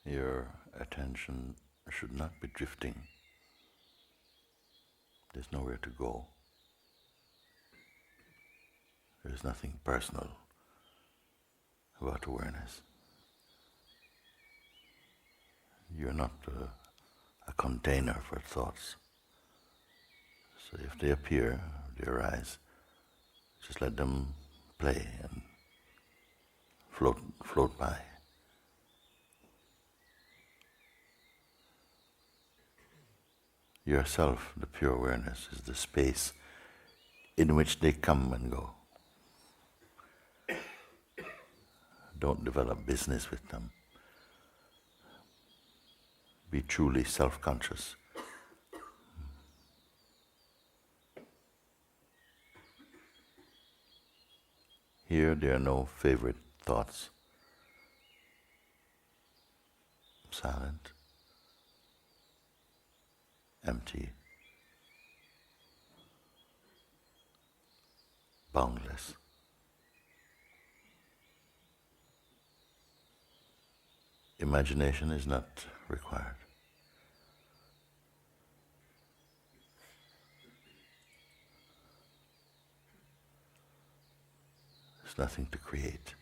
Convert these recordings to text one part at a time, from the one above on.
Your attention should not be drifting. There's nowhere to go. There's nothing personal about awareness. You're not a container for thoughts. So if they appear, they arise, just let them play and float by. Yourself, the pure awareness, is the space in which they come and go. Don't develop business with them. Be truly self-conscious. Here there are no favorite thoughts. Silent, empty, boundless. Imagination is not required. There's nothing to create.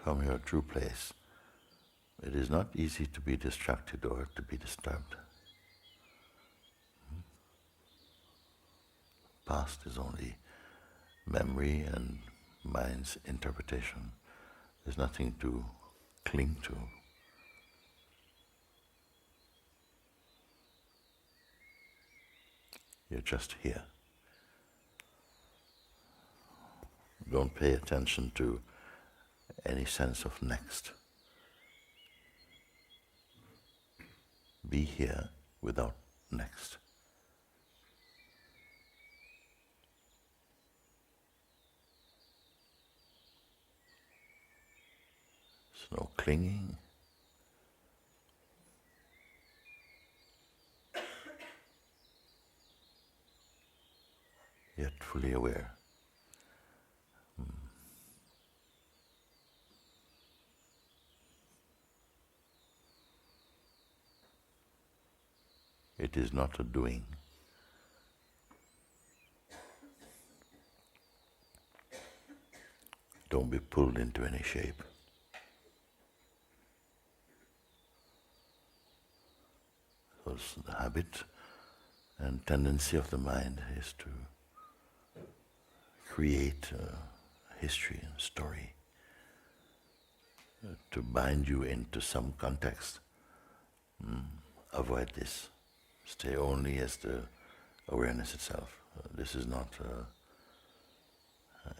From your true place, it is not easy to be distracted or to be disturbed. Past is only memory and mind's interpretation. There's nothing to cling to. You're just here. Don't pay attention to any sense of next. Be here without next. There's no clinging. Yet fully aware. It is not a doing. Don't be pulled into any shape. Because the habit and tendency of the mind is to create a history and story, to bind you into some context. Avoid this. Stay only as the awareness itself. This is not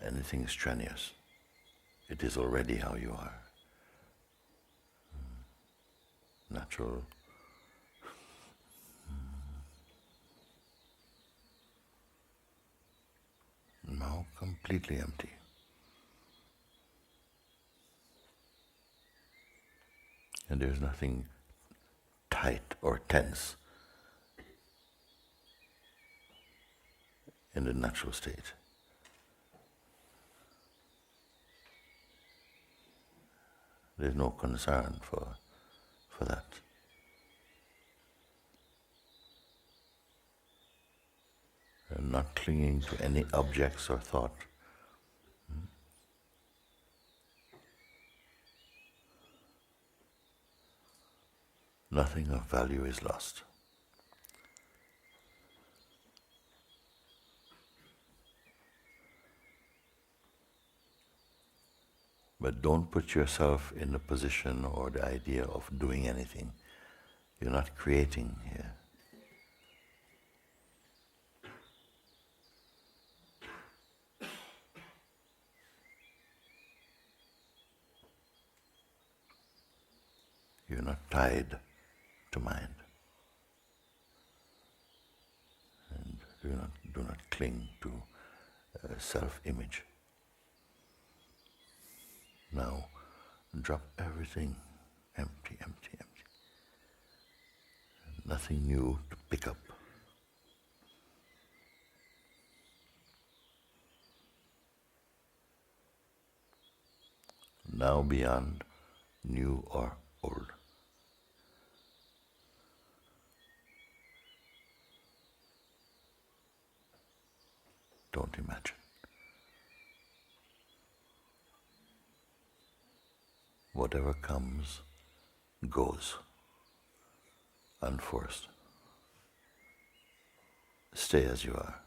anything strenuous. It is already how you are. Natural. Now completely empty. And there's nothing tight or tense in the natural state. There's no concern for that. And not clinging to any objects or thought. Nothing of value is lost. But don't put yourself in the position or the idea of doing anything. You're not creating here. You're not tied to mind. And do not cling to self-image. Now, drop everything, empty, empty, empty. Nothing new to pick up. now beyond new or old. Don't imagine. Whatever comes, goes, unforced. Stay as you are.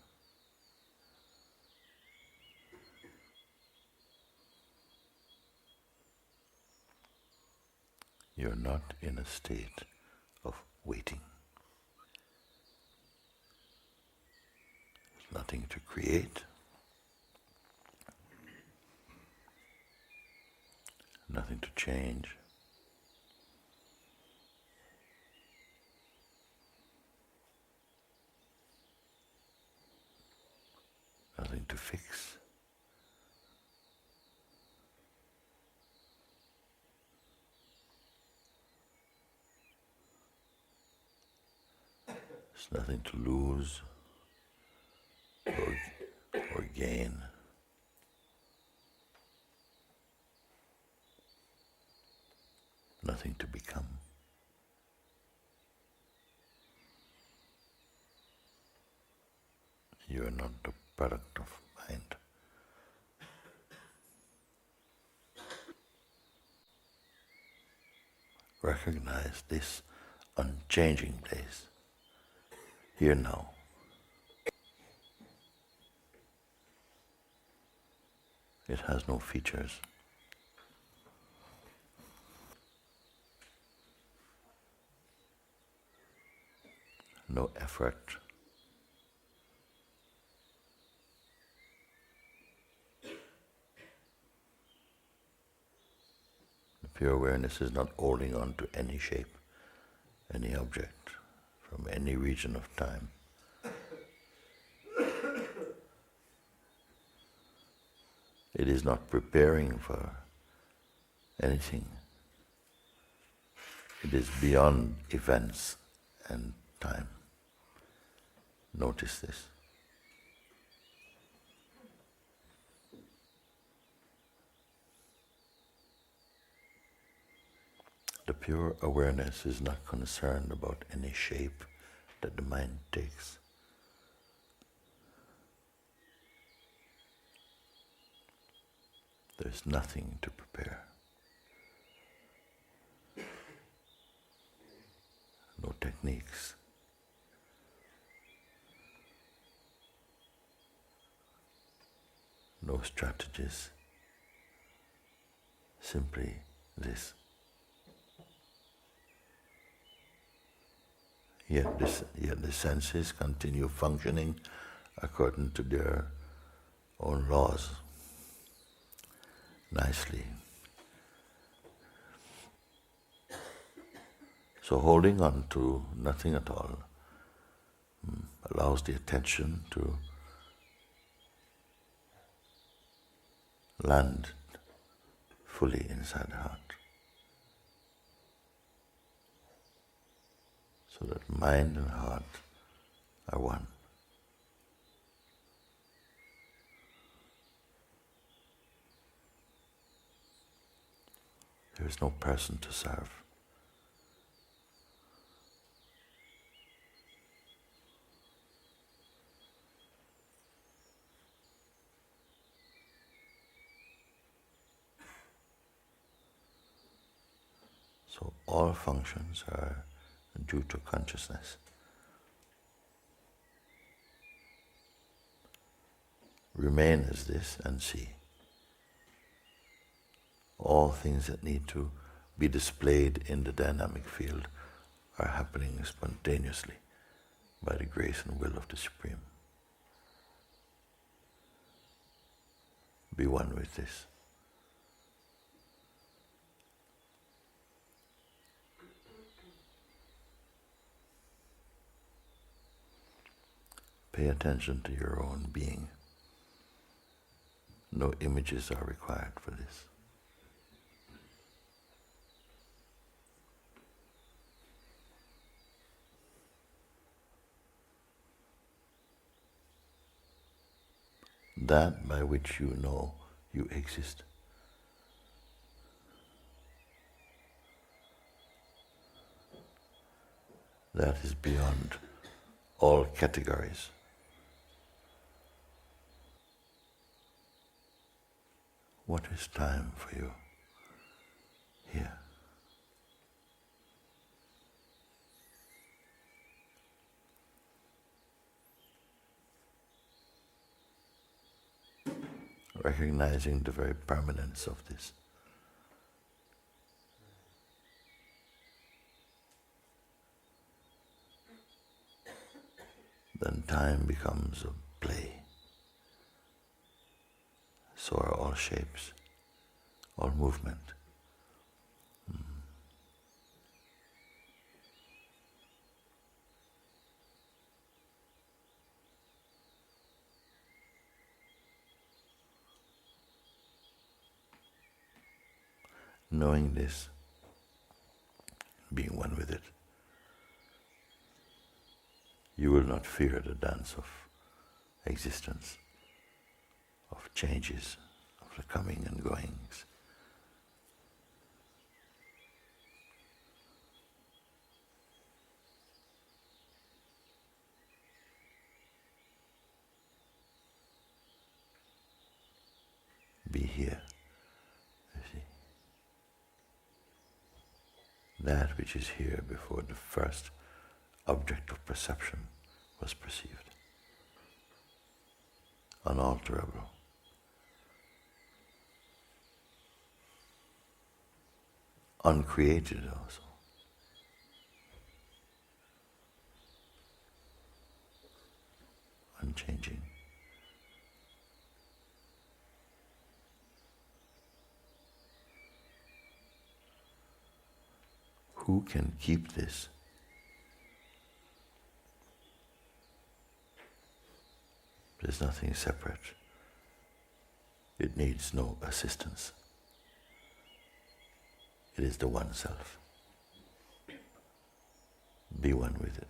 You're not in a state of waiting. There's nothing to create, nothing to change. Nothing to fix. There's nothing to lose or gain. Nothing to become. You are not the product of mind. Recognize this unchanging place, here now. It has no features. No effort. The pure awareness is not holding on to any shape, any object, from any region of time. It is not preparing for anything. It is beyond events and time. Notice this. The pure awareness is not concerned about any shape that the mind takes. There is nothing to prepare. No techniques. No strategies. Simply this. Yet the senses continue functioning according to their own laws, nicely. So holding on to nothing at all allows the attention to land fully inside the heart. So that mind and heart are one. There is no person to serve. So all functions are due to consciousness. Remain as this and see. All things that need to be displayed in the dynamic field are happening spontaneously by the grace and will of the Supreme. Be one with this. Pay attention to your own being. No images are required for this. That by which you know you exist. that is beyond all categories. What is time for you here? Recognizing the very permanence of this. Then time becomes a play. So are all shapes, all movement. Knowing this, being one with it, you will not fear the dance of existence, of changes, of the coming and goings. Be here, you see. That which is here before the first object of perception was perceived. Unalterable. Uncreated also. Unchanging. Who can keep this? There's nothing separate. It needs no assistance. It is the one self. Be one with it.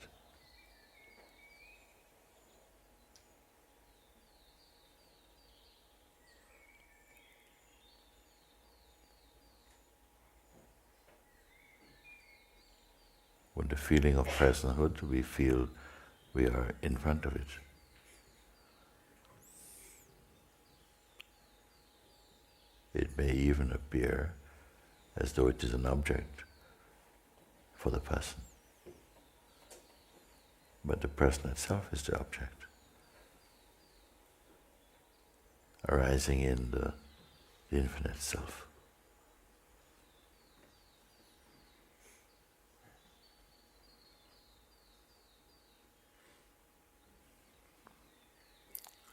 With the feeling of personhood, we feel we are in front of it. It may even appear as though it is an object for the person. But the person itself is the object, arising in the infinite self.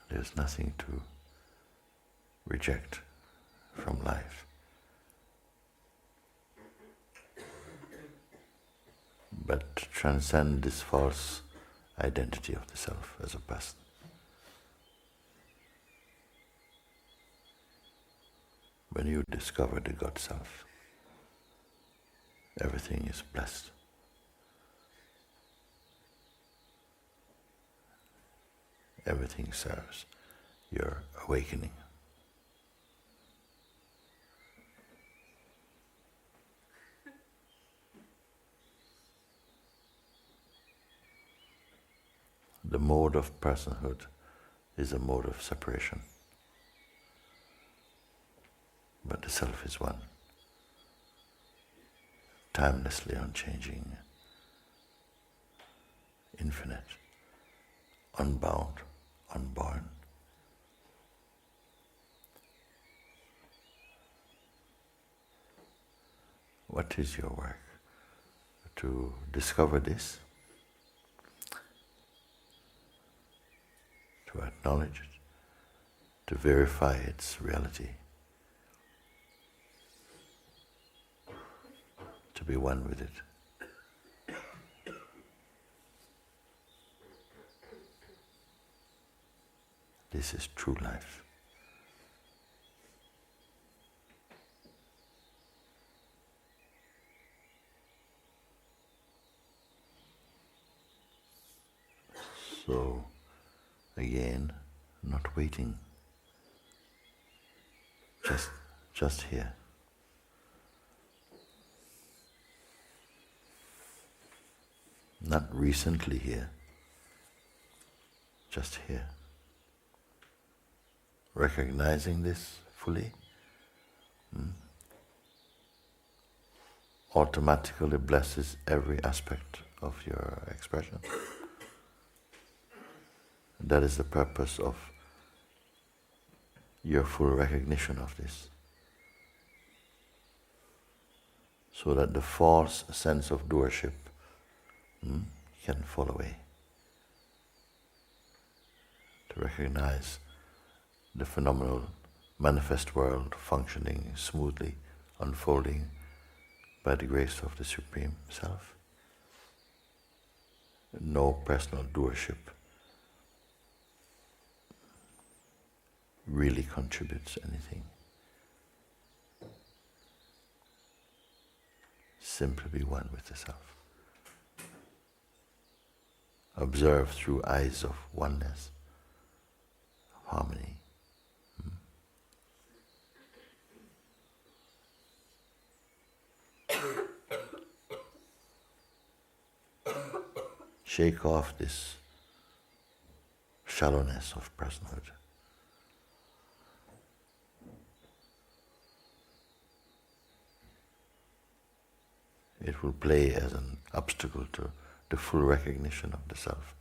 There's nothing to reject from life, but transcend this false identity of the self as a person. When you discover the God self, everything is blessed. Everything serves your awakening. The mode of personhood is a mode of separation. But the self is one, timelessly unchanging, infinite, unbound, unborn. What is your work? To discover this, to acknowledge it, to verify its reality, to be one with it. This is true life. So, again, not waiting, just here. not recently here, just here. Recognizing this fully automatically blesses every aspect of your expression. That is the purpose of your full recognition of this. So that the false sense of doership can fall away. To recognize the phenomenal manifest world functioning smoothly, unfolding by the grace of the Supreme Self. No personal doership really contributes anything. Simply be one with the Self. Observe through eyes of oneness, harmony. Shake off this shallowness of personhood. It will play as an obstacle to the full recognition of the Self.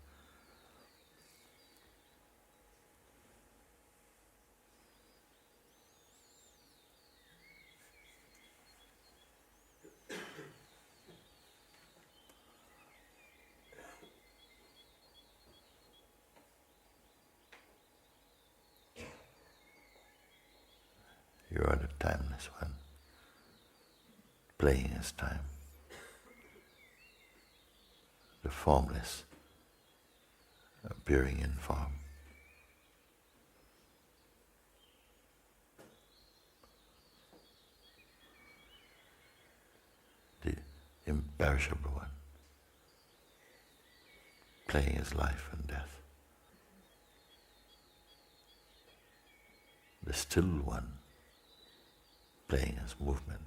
You are the timeless one, playing as time. The formless, appearing in form. The imperishable one, playing as life and death. The still one, playing as movement.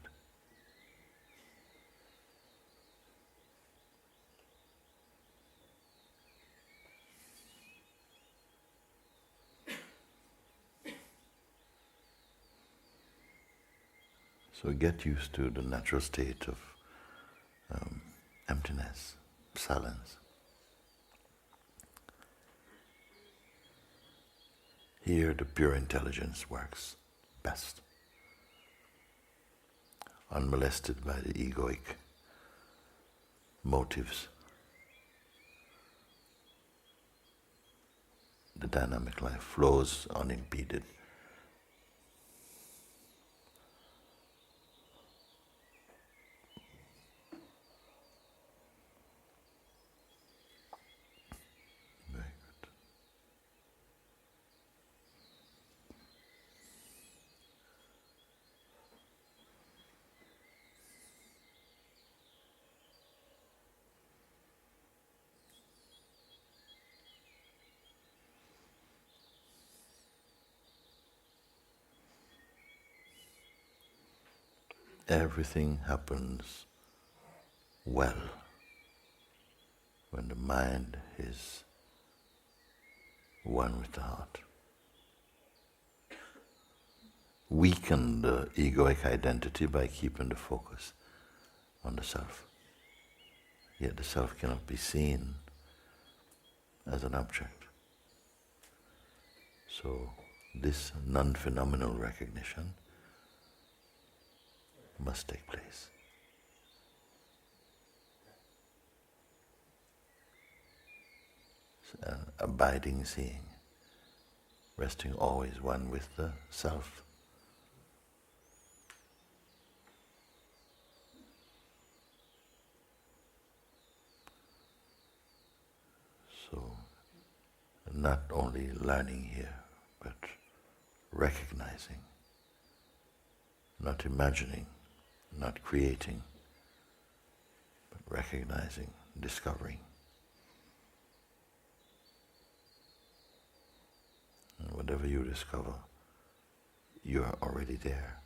So get used to the natural state of emptiness, silence. Here the pure intelligence works best, unmolested by the egoic motives. The dynamic life flows unimpeded. Everything happens well when the mind is one with the heart. Weaken the egoic identity by keeping the focus on the Self. Yet the Self cannot be seen as an object. So this non-phenomenal recognition must take place. It's an abiding seeing, resting always one with the Self. So, not only learning here, but recognizing, not imagining, not creating, but recognizing, discovering. And whatever you discover, you are already there.